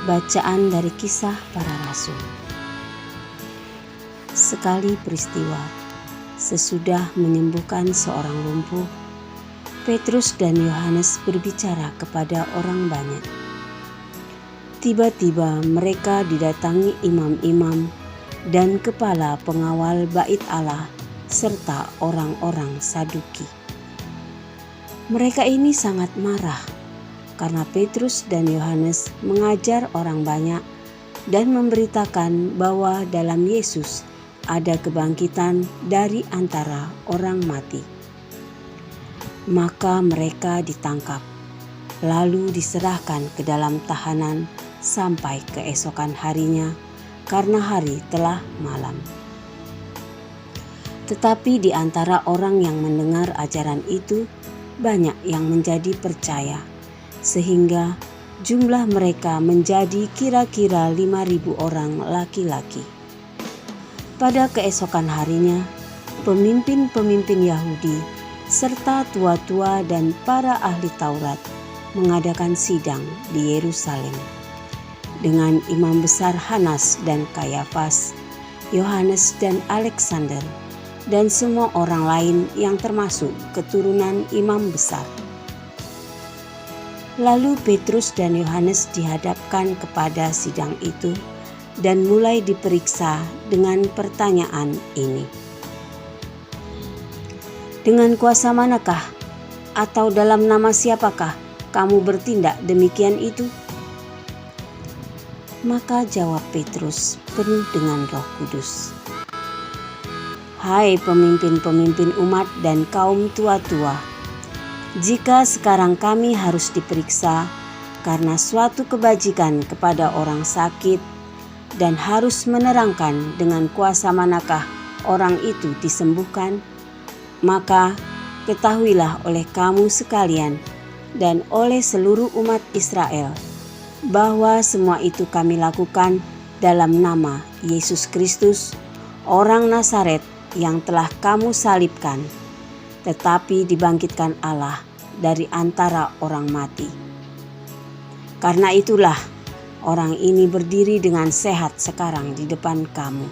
Bacaan dari Kisah Para Rasul. Sekali peristiwa, sesudah menyembuhkan seorang lumpuh, Petrus dan Yohanes berbicara kepada orang banyak. Tiba-tiba mereka didatangi imam-imam dan kepala pengawal bait Allah serta orang-orang Saduki. Mereka ini sangat marah karena Petrus dan Yohanes mengajar orang banyak dan memberitakan bahwa dalam Yesus ada kebangkitan dari antara orang mati. Maka mereka ditangkap, lalu diserahkan ke dalam tahanan sampai keesokan harinya karena hari telah malam. Tetapi di antara orang yang mendengar ajaran itu, banyak yang menjadi percaya, sehingga jumlah mereka menjadi kira-kira 5.000 orang laki-laki. Pada keesokan harinya, pemimpin-pemimpin Yahudi serta tua-tua dan para ahli Taurat mengadakan sidang di Yerusalem dengan imam besar Hanas dan Kayafas, Yohanes dan Alexander, dan semua orang lain yang termasuk keturunan imam besar. Lalu Petrus dan Yohanes dihadapkan kepada sidang itu dan mulai diperiksa dengan pertanyaan ini. Dengan kuasa manakah atau dalam nama siapakah kamu bertindak demikian itu? Maka jawab Petrus penuh dengan Roh Kudus. Hai pemimpin-pemimpin umat dan kaum tua-tua, jika sekarang kami harus diperiksa karena suatu kebajikan kepada orang sakit dan harus menerangkan dengan kuasa manakah orang itu disembuhkan, maka ketahuilah oleh kamu sekalian dan oleh seluruh umat Israel bahwa semua itu kami lakukan dalam nama Yesus Kristus, orang Nazaret yang telah kamu salibkan, tetapi dibangkitkan Allah dari antara orang mati. Karena itulah orang ini berdiri dengan sehat sekarang di depan kamu.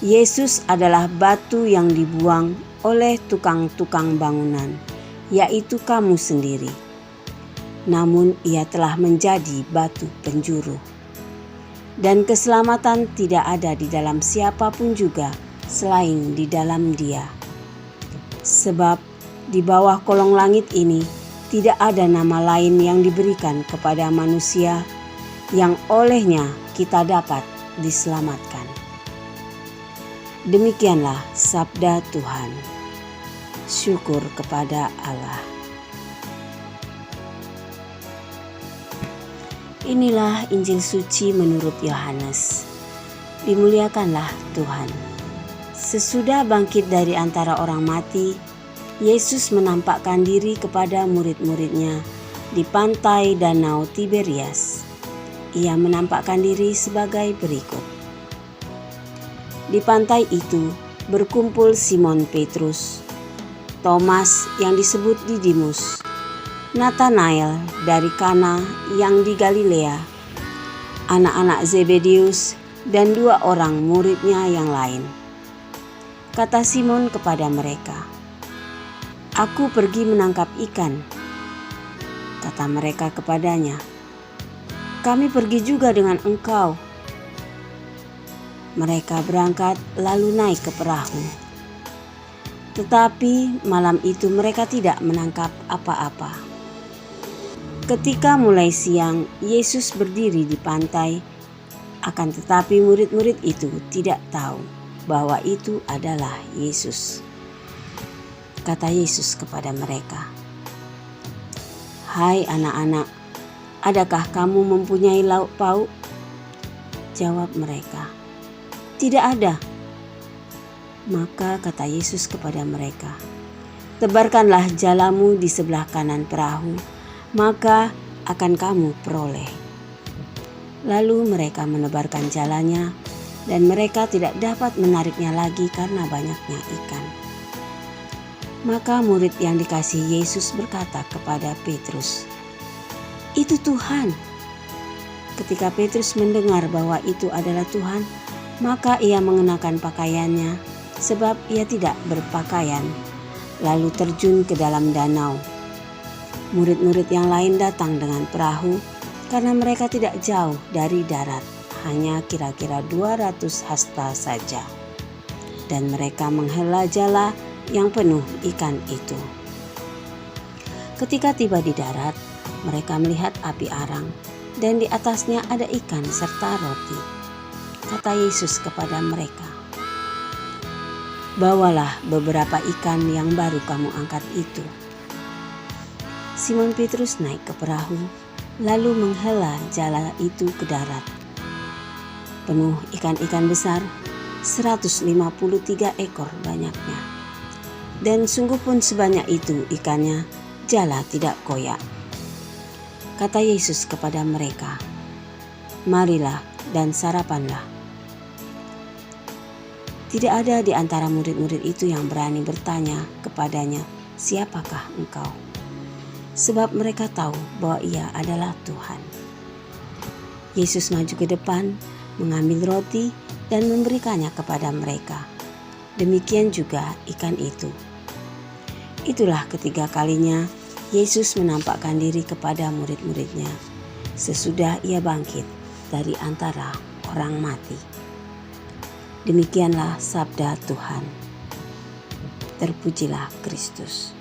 Yesus adalah batu yang dibuang oleh tukang-tukang bangunan, yaitu kamu sendiri. Namun ia telah menjadi batu penjuru. Dan keselamatan tidak ada di dalam siapapun juga selain di dalam Dia. Sebab di bawah kolong langit ini tidak ada nama lain yang diberikan kepada manusia yang olehnya kita dapat diselamatkan. Demikianlah sabda Tuhan. Syukur kepada Allah. Inilah Injil suci menurut Yohanes. Dimuliakanlah Tuhan. Sesudah bangkit dari antara orang mati, Yesus menampakkan diri kepada murid-muridnya di pantai Danau Tiberias. Ia menampakkan diri sebagai berikut. Di pantai itu berkumpul Simon Petrus, Thomas yang disebut Didimus, Natanael dari Kana yang di Galilea, anak-anak Zebedeus, dan 2 orang muridnya yang lain. Kata Simon kepada mereka, "Aku pergi menangkap ikan." Kata mereka kepadanya, "Kami pergi juga dengan engkau." Mereka berangkat lalu naik ke perahu. Tetapi malam itu mereka tidak menangkap apa-apa. Ketika mulai siang, Yesus berdiri di pantai, akan tetapi murid-murid itu tidak tahu bahwa itu adalah Yesus. Kata Yesus kepada mereka, "Hai anak-anak, adakah kamu mempunyai lauk pauk?" Jawab mereka, "Tidak ada." Maka kata Yesus kepada mereka, "Tebarkanlah jalamu di sebelah kanan perahu, maka akan kamu peroleh." Lalu mereka menebarkan jalannya, dan mereka tidak dapat menariknya lagi karena banyaknya ikan. Maka murid yang dikasihi Yesus berkata kepada Petrus, "Itu Tuhan." Ketika Petrus mendengar bahwa itu adalah Tuhan, maka ia mengenakan pakaiannya, sebab ia tidak berpakaian, lalu terjun ke dalam danau. Murid-murid yang lain datang dengan perahu, karena mereka tidak jauh dari darat, hanya kira-kira 200 hasta saja. Dan mereka menghela jala yang penuh ikan itu. Ketika tiba di darat, mereka melihat api arang, dan di atasnya ada ikan serta roti. Kata Yesus kepada mereka, "Bawalah beberapa ikan yang baru kamu angkat itu." Simon Petrus naik ke perahu, lalu menghela jala itu ke darat. Penuh ikan-ikan besar, 153 ekor banyaknya. Dan sungguh pun sebanyak itu ikannya, jala tidak koyak. Kata Yesus kepada mereka, "Marilah dan sarapanlah." Tidak ada di antara murid-murid itu yang berani bertanya kepadanya, "Siapakah engkau?" Sebab mereka tahu bahwa ia adalah Tuhan. Yesus maju ke depan, mengambil roti dan memberikannya kepada mereka. Demikian juga ikan itu. Itulah ketiga kalinya Yesus menampakkan diri kepada murid-muridnya sesudah ia bangkit dari antara orang mati. Demikianlah sabda Tuhan. Terpujilah Kristus.